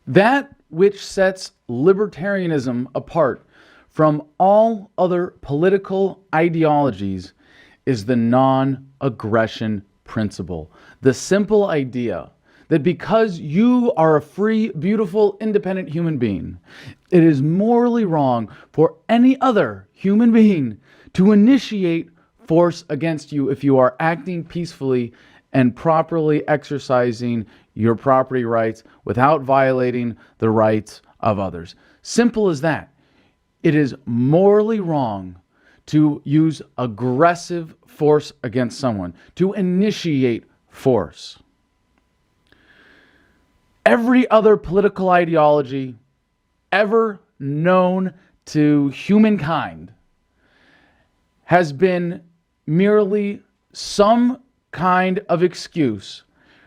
That which sets libertarianism apart from all other political ideologies is the non-aggression principle. The simple idea that because you are a free, beautiful, independent human being, it is morally wrong for any other human being to initiate force against you if you are acting peacefully and properly exercising your property rights without violating the rights of others. Simple as that. It is morally wrong to use aggressive force against someone, to initiate force. Every other political ideology ever known to humankind has been merely some kind of excuse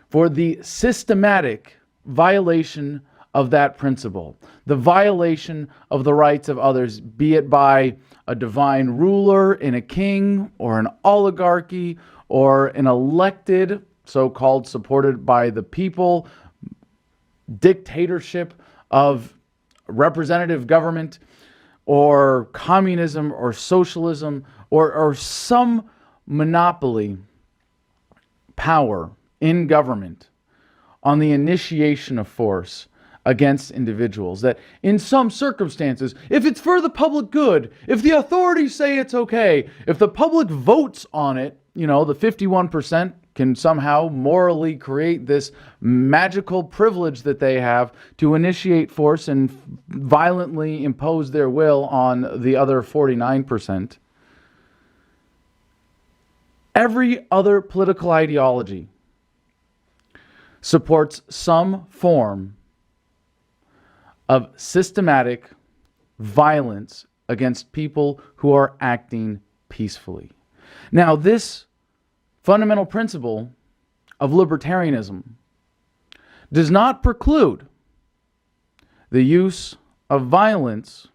for the systematic violation of that principle, the violation of the rights of others, be it by a divine ruler in a king or an oligarchy or an elected, so-called supported by the people, dictatorship of representative government, or communism or socialism, or some monopoly power in government on the initiation of force against individuals. That in some circumstances, if it's for the public good, if the authorities say it's okay, if the public votes on it, the 51% can somehow morally create this magical privilege that they have to initiate force and violently impose their will on the other 49%. Every other political ideology supports some form of systematic violence against people who are acting peacefully. Now, this fundamental principle of libertarianism does not preclude the use of violence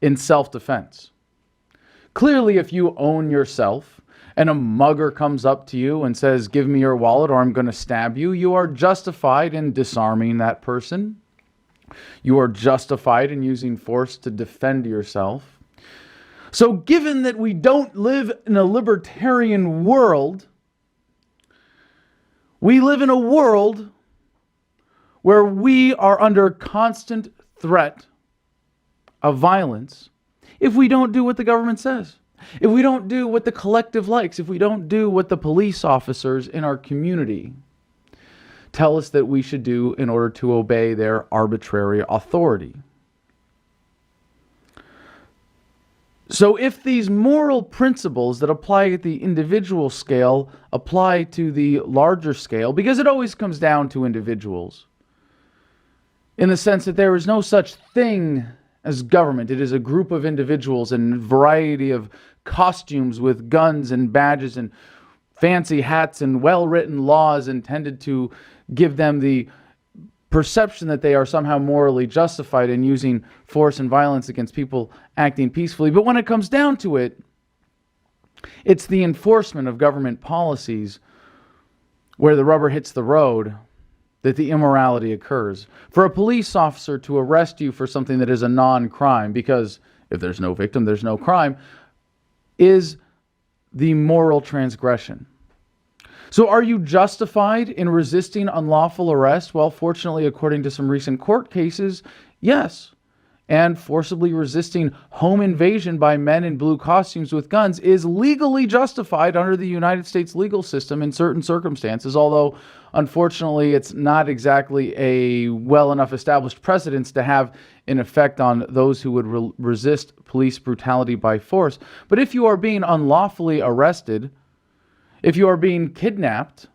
in self-defense. Clearly, if you own yourself and a mugger comes up to you and says, "Give me your wallet or I'm going to stab you," you are justified in disarming that person. You are justified in using force to defend yourself. So given that we don't live in a libertarian world, we live in a world where we are under constant threat of violence if we don't do what the government says, if we don't do what the collective likes, if we don't do what the police officers in our community tell us that we should do in order to obey their arbitrary authority. So if these moral principles that apply at the individual scale apply to the larger scale, because it always comes down to individuals, in the sense that there is no such thing as government. It is a group of individuals in a variety of costumes with guns and badges and fancy hats and well-written laws intended to give them the perception that they are somehow morally justified in using force and violence against people acting peacefully. But when it comes down to it, it's the enforcement of government policies where the rubber hits the road that the immorality occurs. For a police officer to arrest you for something that is a non-crime, because if there's no victim, there's no crime, is the moral transgression. So are you justified in resisting unlawful arrest? Well, fortunately, according to some recent court cases, yes. And forcibly resisting home invasion by men in blue costumes with guns is legally justified under the United States legal system in certain circumstances, although unfortunately it's not exactly a well enough established precedence to have an effect on those who would resist police brutality by force. But if you are being unlawfully arrested, if you are being kidnapped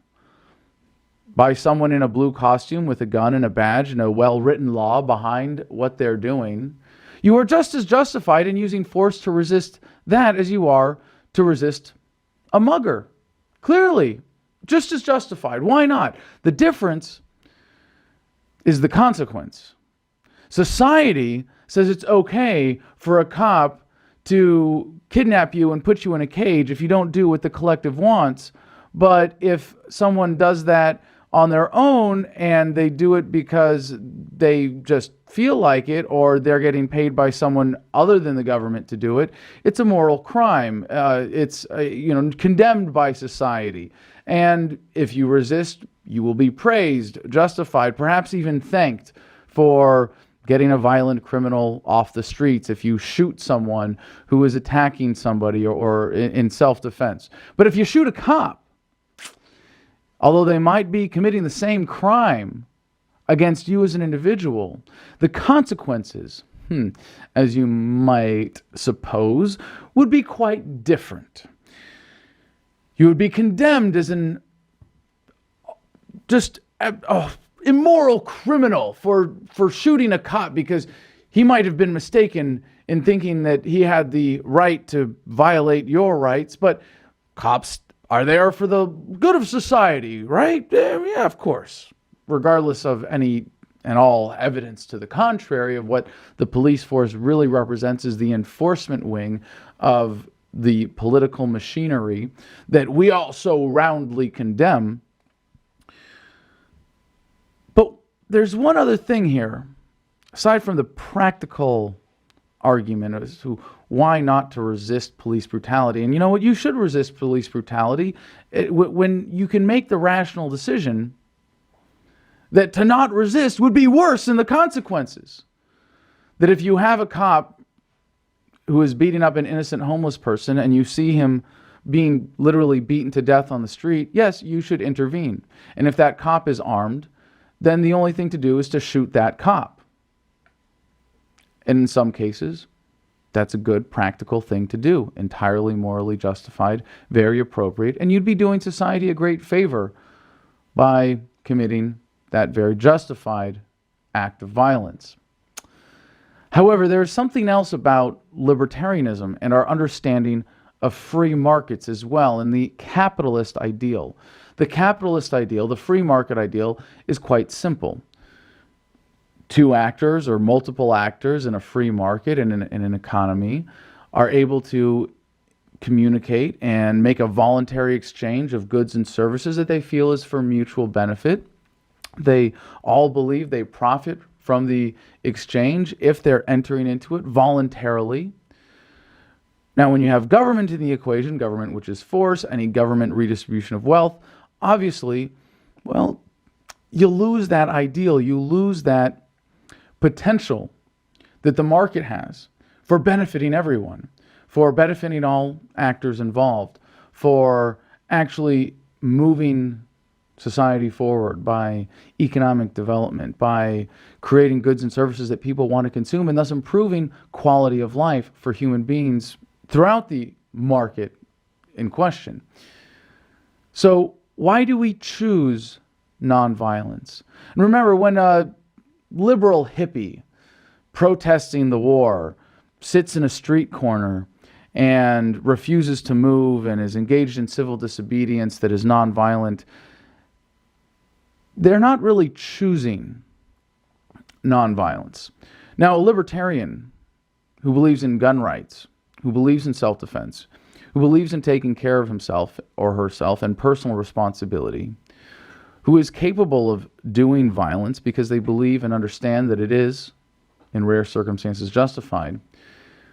by someone in a blue costume with a gun and a badge and a well-written law behind what they're doing, you are just as justified in using force to resist that as you are to resist a mugger. Clearly, just as justified. Why not? The difference is the consequence. Society says it's okay for a cop to kidnap you and put you in a cage if you don't do what the collective wants. But if someone does that on their own and they do it because they just feel like it, or they're getting paid by someone other than the government to do it, it's a moral crime. It's condemned by society. And if you resist, you will be praised, justified, perhaps even thanked for getting a violent criminal off the streets if you shoot someone who is attacking somebody or in self-defense. But if you shoot a cop, although they might be committing the same crime against you as an individual, the consequences, as you might suppose, would be quite different. You would be condemned as an immoral criminal for shooting a cop because he might have been mistaken in thinking that he had the right to violate your rights. But cops are there for the good of society, right? Yeah, of course. Regardless of any and all evidence to the contrary of what the police force really represents as the enforcement wing of the political machinery that we all so roundly condemn. But there's one other thing here, aside from the practical argument as to why not to resist police brutality. And you know what? You should resist police brutality when you can make the rational decision that to not resist would be worse than the consequences. That if you have a cop who is beating up an innocent homeless person and you see him being literally beaten to death on the street, yes, you should intervene. And if that cop is armed, then the only thing to do is to shoot that cop. And in some cases, that's a good practical thing to do, entirely morally justified, very appropriate, and you'd be doing society a great favor by committing that very justified act of violence. However, there is something else about libertarianism and our understanding of free markets as well, and the capitalist ideal. The capitalist ideal, the free market ideal, is quite simple. Two actors or multiple actors in a free market and in an economy are able to communicate and make a voluntary exchange of goods and services that they feel is for mutual benefit. They all believe they profit from the exchange if they're entering into it voluntarily. Now, when you have government in the equation, government which is force, any government redistribution of wealth, obviously, well, you lose that ideal. You lose that potential that the market has for benefiting everyone, for benefiting all actors involved, for actually moving society forward by economic development, by creating goods and services that people want to consume, and thus improving quality of life for human beings throughout the market in question. So why do we choose nonviolence? And remember, when a liberal hippie protesting the war sits in a street corner and refuses to move and is engaged in civil disobedience that is nonviolent, they're not really choosing nonviolence. Now, a libertarian who believes in gun rights, who believes in self-defense, who believes in taking care of himself or herself and personal responsibility, who is capable of doing violence because they believe and understand that it is, in rare circumstances, justified,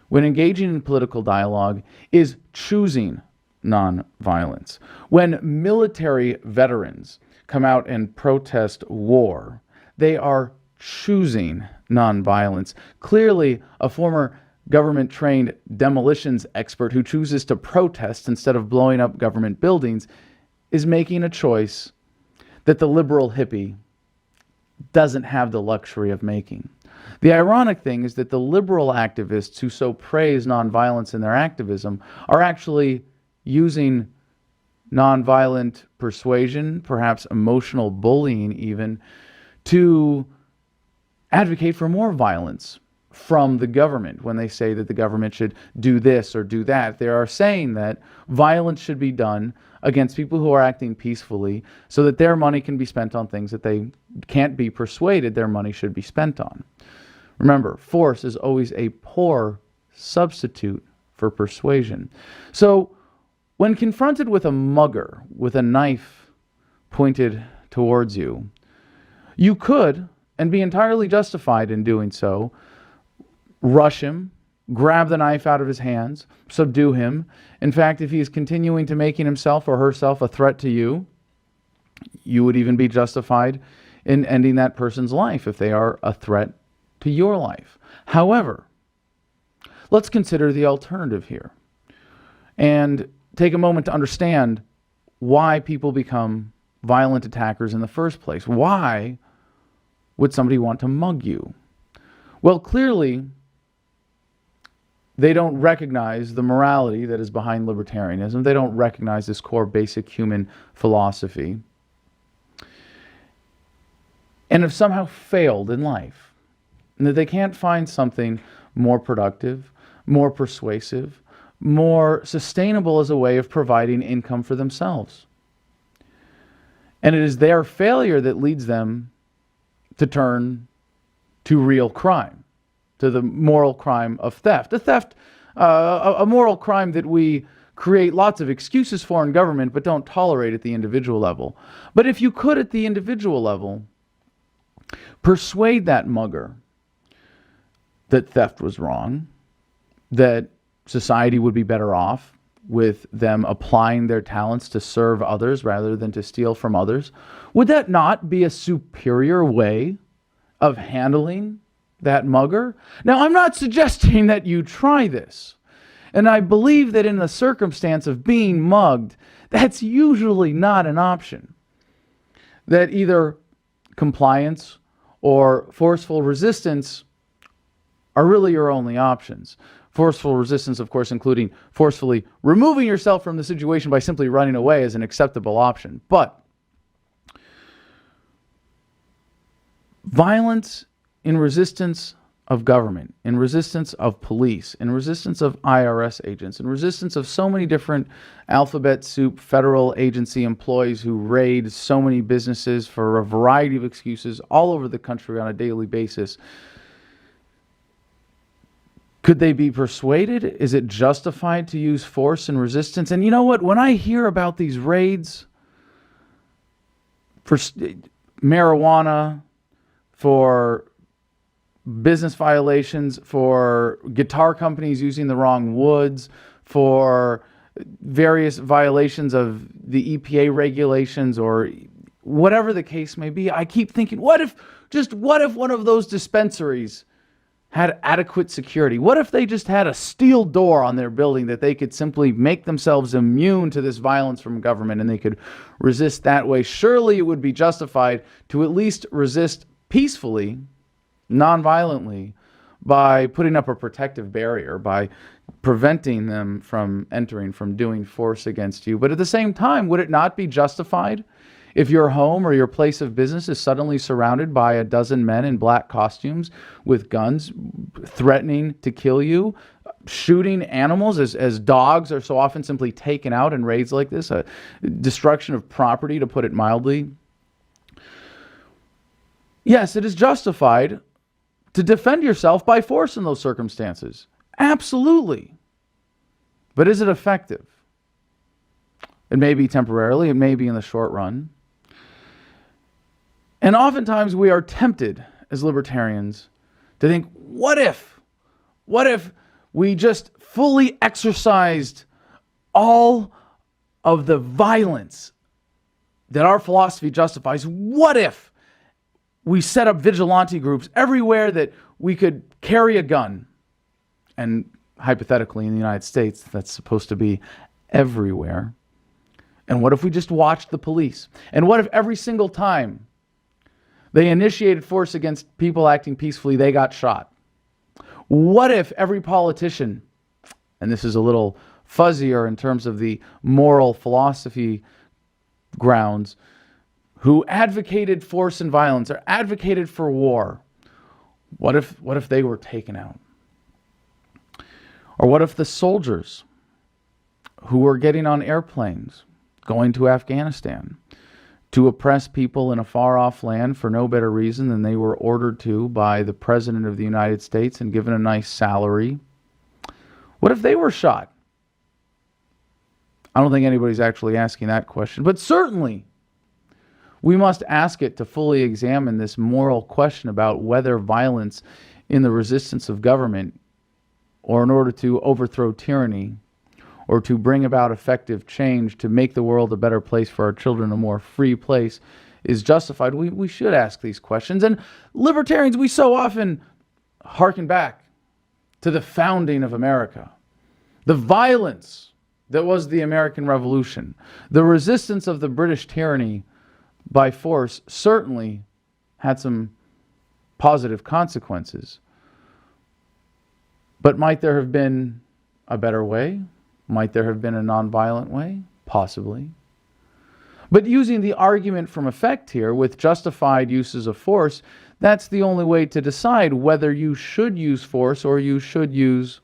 when engaging in political dialogue, is choosing nonviolence. When military veterans come out and protest war, they are choosing nonviolence. Clearly, a former government-trained demolitions expert who chooses to protest instead of blowing up government buildings is making a choice that the liberal hippie doesn't have the luxury of making. The ironic thing is that the liberal activists who so praise nonviolence in their activism are actually using nonviolent persuasion, perhaps emotional bullying even, to advocate for more violence from the government. When they say that the government should do this or do that, they are saying that violence should be done against people who are acting peacefully so that their money can be spent on things that they can't be persuaded their money should be spent on. Remember, force is always a poor substitute for persuasion. So when confronted with a mugger with a knife pointed towards you, you could, and be entirely justified in doing so, rush him, grab the knife out of his hands, subdue him. In fact, if he is continuing to making himself or herself a threat to you, you would even be justified in ending that person's life if they are a threat to your life. However, let's consider the alternative here and take a moment to understand why people become violent attackers in the first place. Why would somebody want to mug you? Well, clearly, they don't recognize the morality that is behind libertarianism. They don't recognize this core basic human philosophy, and have somehow failed in life, and that they can't find something more productive, more persuasive, more sustainable as a way of providing income for themselves. And it is their failure that leads them to turn to real crime, to the moral crime of theft. A moral crime that we create lots of excuses for in government, but don't tolerate at the individual level. But if you could, at the individual level, persuade that mugger that theft was wrong, that society would be better off with them applying their talents to serve others rather than to steal from others, would that not be a superior way of handling that mugger? Now, I'm not suggesting that you try this. And I believe that in the circumstance of being mugged, that's usually not an option. That either compliance or forceful resistance are really your only options. Forceful resistance, of course, including forcefully removing yourself from the situation by simply running away, is an acceptable option. But violence in resistance of government, in resistance of police, in resistance of IRS agents, in resistance of so many different alphabet soup federal agency employees who raid so many businesses for a variety of excuses all over the country on a daily basis. Could they be persuaded? Is it justified to use force and resistance? And you know what? When I hear about these raids for marijuana, for business violations, for guitar companies using the wrong woods, for various violations of the EPA regulations, or whatever the case may be, I keep thinking, what if one of those dispensaries had adequate security? What if they just had a steel door on their building that they could simply make themselves immune to this violence from government and they could resist that way? Surely it would be justified to at least resist peacefully, non-violently, by putting up a protective barrier, by preventing them from entering, from doing force against you. But at the same time, would it not be justified if your home or your place of business is suddenly surrounded by a dozen men in black costumes with guns, threatening to kill you, shooting animals as dogs are so often simply taken out in raids like this, a destruction of property, to put it mildly? Yes, it is justified to defend yourself by force in those circumstances. Absolutely. But is it effective? It may be temporarily, it may be in the short run. And oftentimes we are tempted as libertarians to think, what if we just fully exercised all of the violence that our philosophy justifies? What if we set up vigilante groups everywhere that we could carry a gun? And hypothetically, in the United States, that's supposed to be everywhere. And what if we just watched the police? And what if every single time they initiated force against people acting peacefully, they got shot? What if every politician, and this is a little fuzzier in terms of the moral philosophy grounds, who advocated force and violence or advocated for war, what if they were taken out? Or what if the soldiers who were getting on airplanes going to Afghanistan to oppress people in a far-off land for no better reason than they were ordered to by the President of the United States and given a nice salary, what if they were shot? I don't think anybody's actually asking that question, but certainly, We must ask it to fully examine this moral question about whether violence in the resistance of government, or in order to overthrow tyranny, or to bring about effective change to make the world a better place for our children, a more free place, is justified. We should ask these questions. And libertarians, we so often hearken back to the founding of America, the violence that was the American Revolution, the resistance of the British tyranny by force certainly had some positive consequences. But might there have been a better way? Might there have been a nonviolent way? Possibly. But using the argument from effect here with justified uses of force, that's the only way to decide whether you should use force or you should use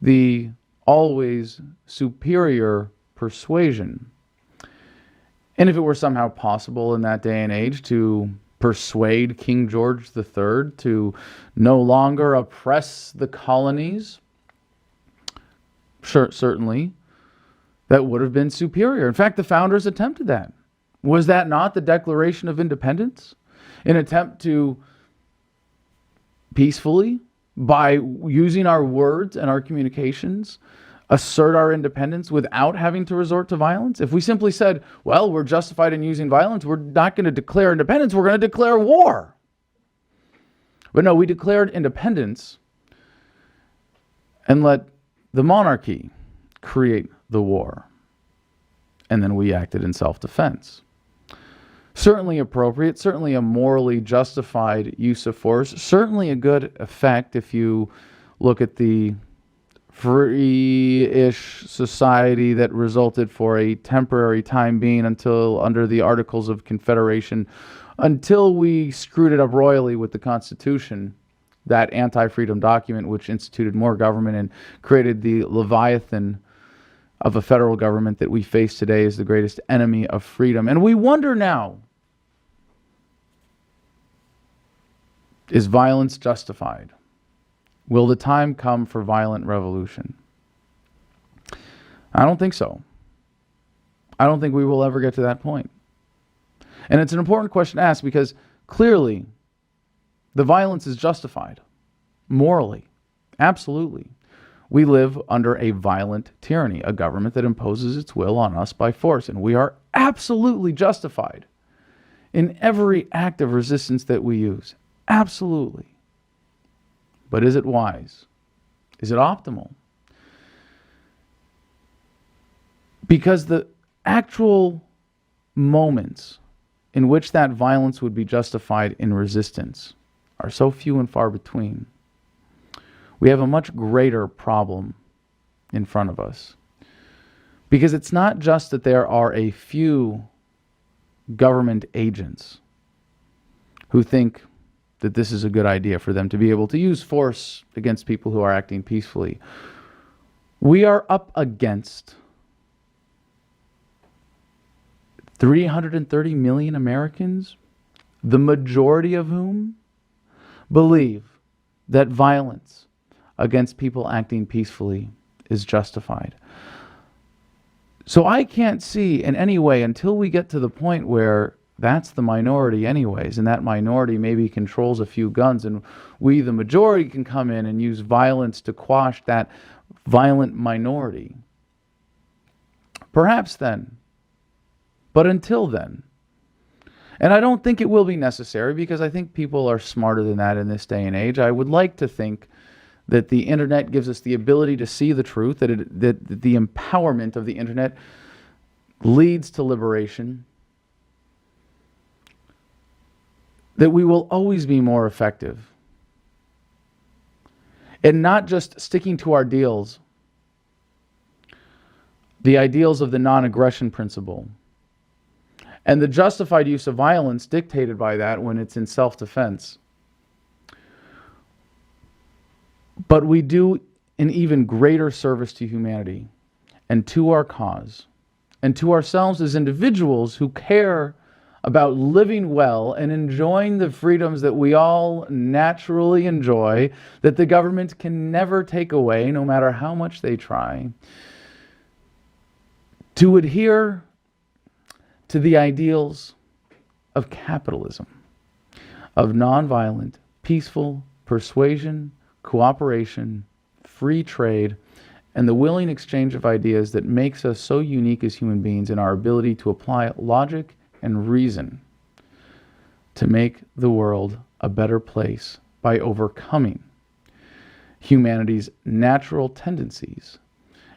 the always superior persuasion. And if it were somehow possible in that day and age to persuade King George III to no longer oppress the colonies, certainly that would have been superior. In fact, the founders attempted that. Was that not the Declaration of Independence? An attempt to peacefully, by using our words and our communications, assert our independence without having to resort to violence? If we simply said, well, we're justified in using violence, we're not going to declare independence, we're going to declare war. But no, we declared independence and let the monarchy create the war. And then we acted in self-defense. Certainly appropriate, certainly a morally justified use of force, certainly a good effect if you look at the free-ish society that resulted for a temporary time being until under the Articles of Confederation, until we screwed it up royally with the Constitution, that anti-freedom document which instituted more government and created the Leviathan of a federal government that we face today as the greatest enemy of freedom. And we wonder now, is violence justified? Will the time come for violent revolution? I don't think so. I don't think we will ever get to that point. And it's an important question to ask because clearly the violence is justified morally. Absolutely. We live under a violent tyranny, a government that imposes its will on us by force, and we are absolutely justified in every act of resistance that we use. Absolutely. But is it wise? Is it optimal? Because the actual moments in which that violence would be justified in resistance are so few and far between. We have a much greater problem in front of us. Because it's not just that there are a few government agents who think that this is a good idea for them to be able to use force against people who are acting peacefully. We are up against 330 million Americans, the majority of whom believe that violence against people acting peacefully is justified. So I can't see in any way, until we get to the point where that's the minority anyways, and that minority maybe controls a few guns, and we, the majority, can come in and use violence to quash that violent minority. Perhaps then. But until then. And I don't think it will be necessary, because I think people are smarter than that in this day and age. I would like to think that the internet gives us the ability to see the truth, that the empowerment of the internet leads to liberation, that we will always be more effective. And not just sticking to our deals, the ideals of the non-aggression principle, and the justified use of violence dictated by that when it's in self-defense. But we do an even greater service to humanity and to our cause and to ourselves as individuals who care about living well and enjoying the freedoms that we all naturally enjoy, that the government can never take away, no matter how much they try. To adhere to the ideals of capitalism, of nonviolent, peaceful persuasion, cooperation, free trade, and the willing exchange of ideas that makes us so unique as human beings in our ability to apply logic and reason to make the world a better place by overcoming humanity's natural tendencies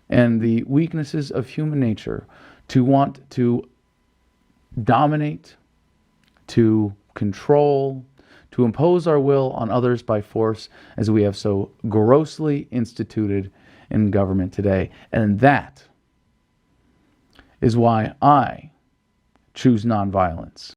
and the weaknesses of human nature to want to dominate, to control, to impose our will on others by force, as we have so grossly instituted in government today. And that is why I choose nonviolence.